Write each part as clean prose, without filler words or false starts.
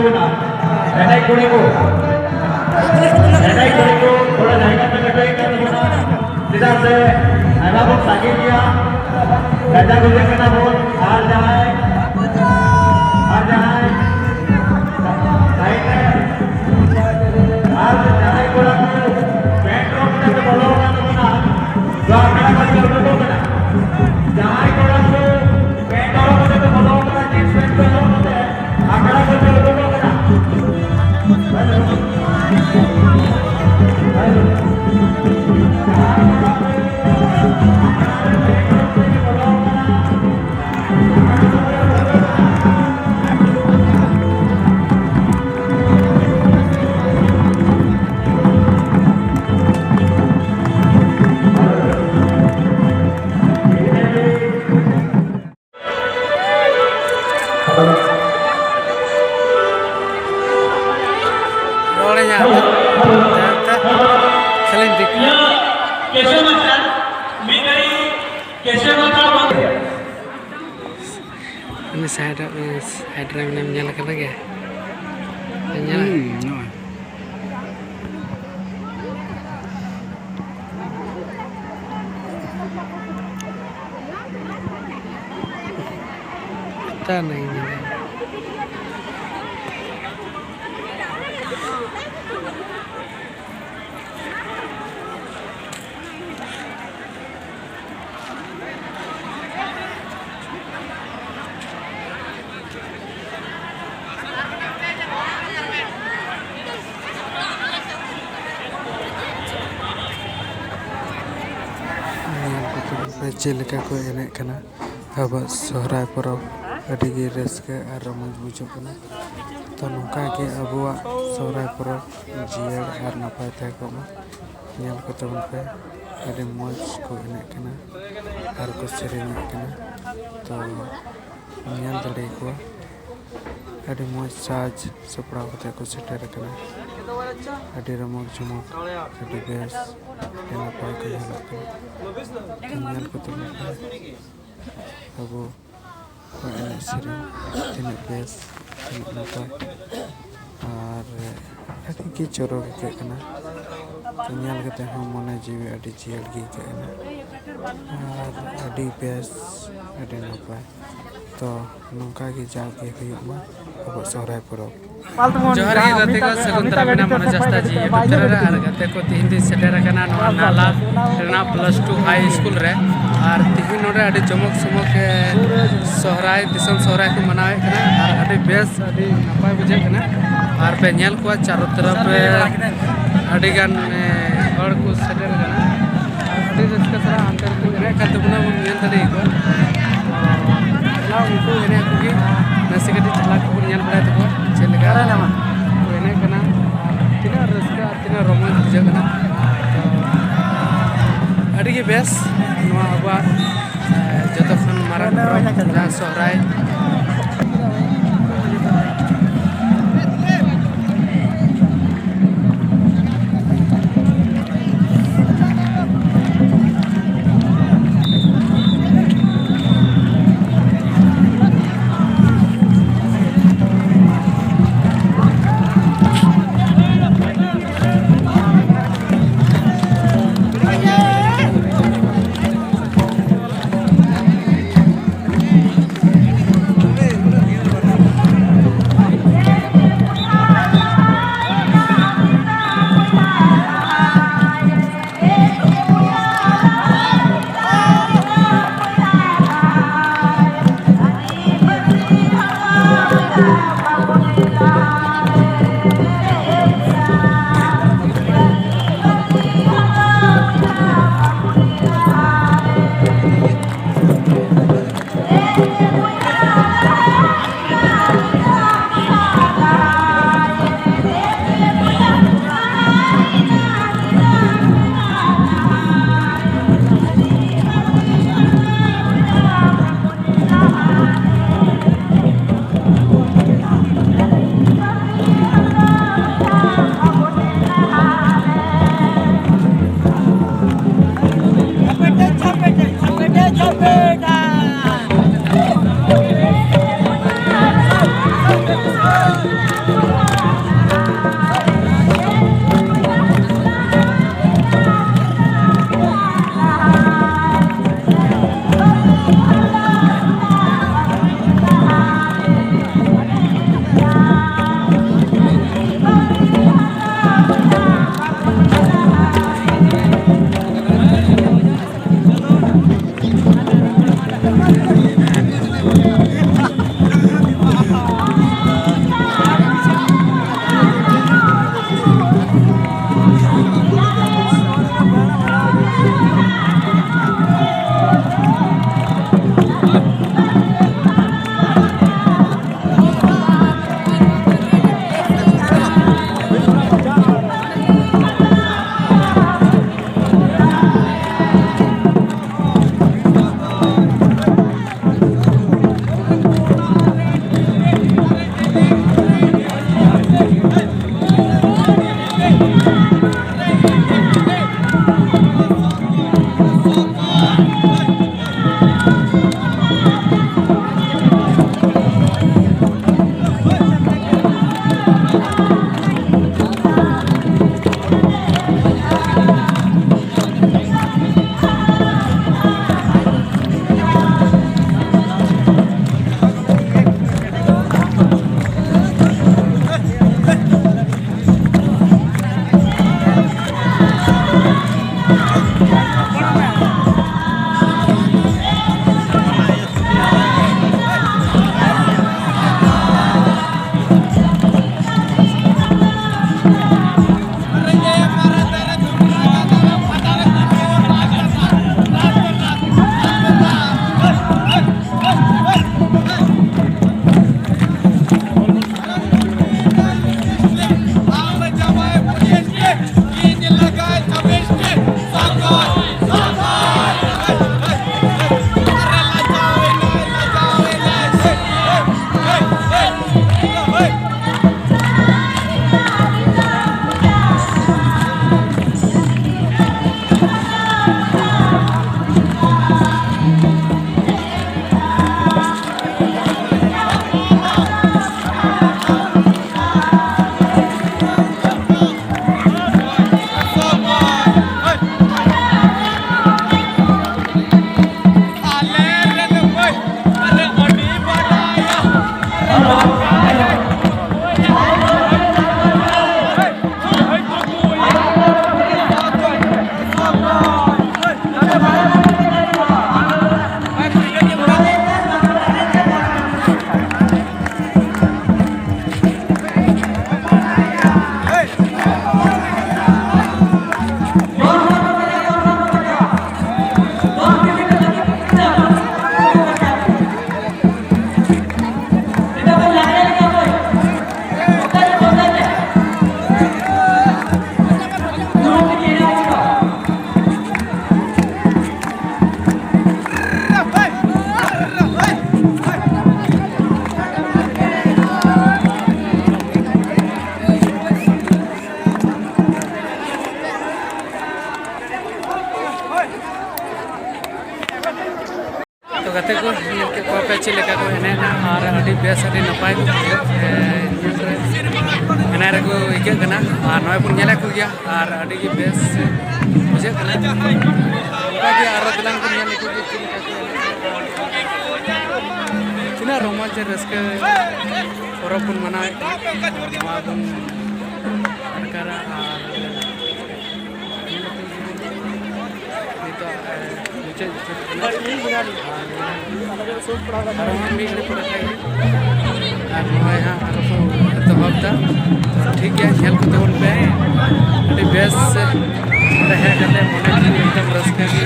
बना एनआई कुड़ी को थोड़ा जाएगा में कटोई कर बना सीधा से आइवा बोल सागे दिया राजा गुजर करना बोल हार जाए साइड में हार जाए कोड़ा पेट्रोल में तो बोलो ना जो आकड़ा करके बोलो ना जाए कोड़ा को पेट्रोल में तो बोलो ना जींस पैंट पहनो ना आकड़ा करके बोलो ना Ini saya drive menyalakan lagi ya. Menyala. Tanah ini. Jeleka ko enek kana abak sohrai porok adigi reska ar ramaj bujuk kana to nongka ge abuak sohrai porok jiar ar napai tae ko ma nyal ko tabun pe adi moj ko enek kana ar ko sereng kana to nyal dare ko adi moj saj saprao kate ko seter kana adi ramaj jumok adi bes napai ko halak kana nyal ko tabun pe abu ko enek sereng tinak bes tinak napai ar adi ki chorok ke kana nyal kate hom mone jiwi adi jial gi ke kana ar adi bes adi napai to nongka gi jaw ge huyuk ma abu sohrai porok Johar के गते को सकुंतला बिना मनोजस्ता जी YouTube रे R गते को तीन दिन setter कना नवा नाला रेना +2 हाई स्कूल रे आर तिहिन नोरे अडी चमक समक सोहराय दिसम सोहराय को मनावे कना आर अडी बेस अडी नपाय बुझे कना आर पे नेल को चारों तरफ अडी गान हर को सेटर कना अडी रस्का सरा अंतर को रे खाते बुना नेल तले को ला उनको रे को की नसिकटी चला को नेल बड़ा तो चलेगा nama ini kena tidak reska tidak roman juga kena ada ke bes nama apa jatuh kan marah sohrai ᱜᱟᱛᱮ ᱠᱚ ᱧᱮᱞ ᱠᱮᱫ ᱠᱚᱣᱟ ᱯᱮ ᱪᱮᱫ ᱞᱮᱠᱟ ᱠᱚ ᱮᱱᱮᱡᱼᱟ ᱟᱨ ᱟᱹᱰᱤ ᱵᱮᱥ ᱟᱹᱰᱤ ᱱᱟᱯᱟᱭ ᱮᱱᱮᱡ ᱨᱮᱠᱚ ᱟᱹᱭᱠᱟᱹᱜ ᱠᱟᱱᱟ ᱟᱨ ᱱᱚᱜᱼᱚᱭ ᱵᱚᱱ ᱧᱮᱞᱮᱫ ᱠᱚᱜᱮᱭᱟ ᱟᱨ ᱟᱹᱰᱤ ᱜᱮ ᱵᱮᱥ ᱵᱩᱡᱷᱟᱹᱜ ᱠᱟᱱᱟ ᱚᱱᱠᱟᱜᱮ ᱟᱨᱚ ᱫᱮᱞᱟᱝ ᱵᱚᱱ ᱧᱮᱞ ᱞᱮᱠᱚ ᱜᱮ ᱪᱮᱫ ᱞᱮᱠᱟ ᱠᱚ ᱮᱱᱮᱡᱼᱟ ᱛᱤᱱᱟᱹᱜ ᱨᱚᱢᱚᱡᱽ ᱨᱟᱹᱥᱠᱟᱹ ᱯᱚᱨᱚᱵᱽ ᱵᱚᱱ ᱢᱟᱱᱟᱣᱮᱫ ᱠᱟᱱᱟ ᱱᱚᱣᱟ ᱵᱚᱱ ᱟᱴᱠᱟᱨᱟ ᱟᱨ ᱱᱤᱛᱚᱜ ᱢᱩᱪᱟᱹᱫ ᱟᱨᱚ ᱢᱤᱫ ᱜᱷᱟᱹᱲᱤᱡ ᱯᱚᱨᱮ ᱠᱷᱟᱡ ᱜᱮ ᱟᱨ ᱱᱚᱜᱼᱚᱭ ᱦᱟᱸᱜ ᱟᱨᱚ ᱠᱚ ᱮᱛᱚᱦᱚᱵ ᱫᱟ ᱴᱷᱤक गया ᱧᱮᱞ ᱠᱚ ᱛᱟᱵᱚᱱ ᱯᱮ ᱟᱹᱰᱤ ᱵᱮᱥ ᱛᱟᱦᱮᱸ ᱠᱟᱛᱮ ᱢᱚᱱᱮ ᱡᱤᱣᱤ ᱮᱠᱫᱚᱢ ᱨᱟᱹᱥᱠᱟᱹ ᱜᱮ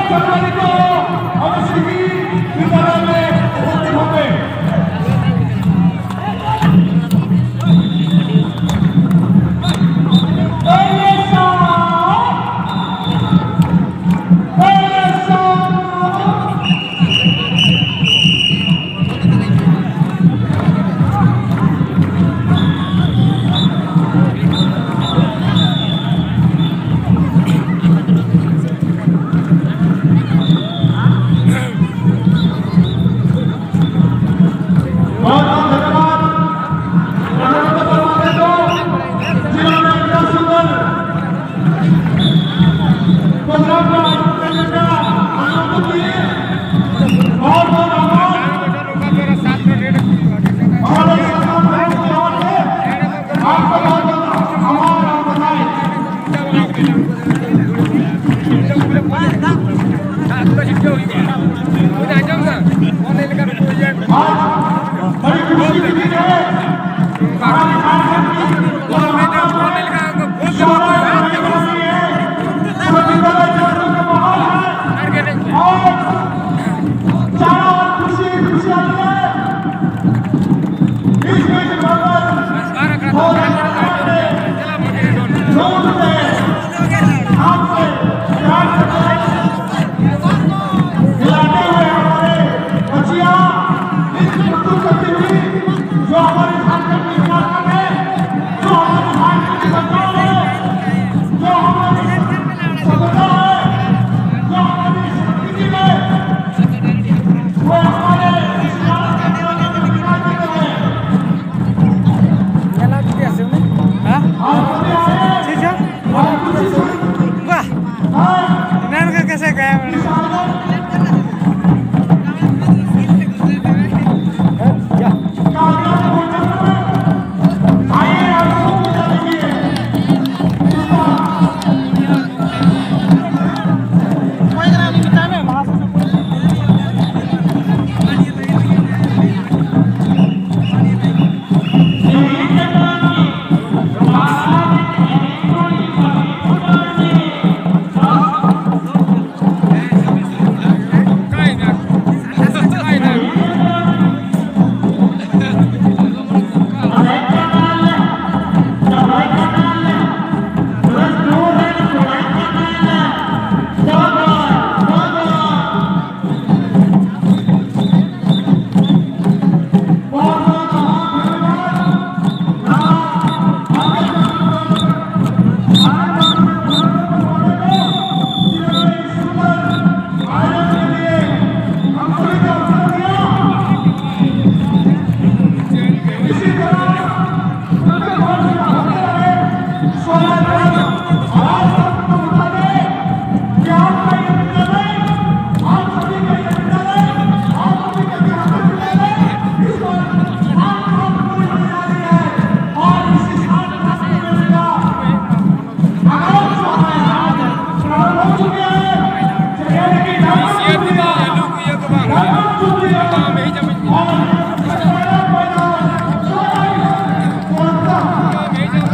সম্মানিত অতিথি বিদ্যালয়ে উপস্থিত হবে।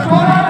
Solar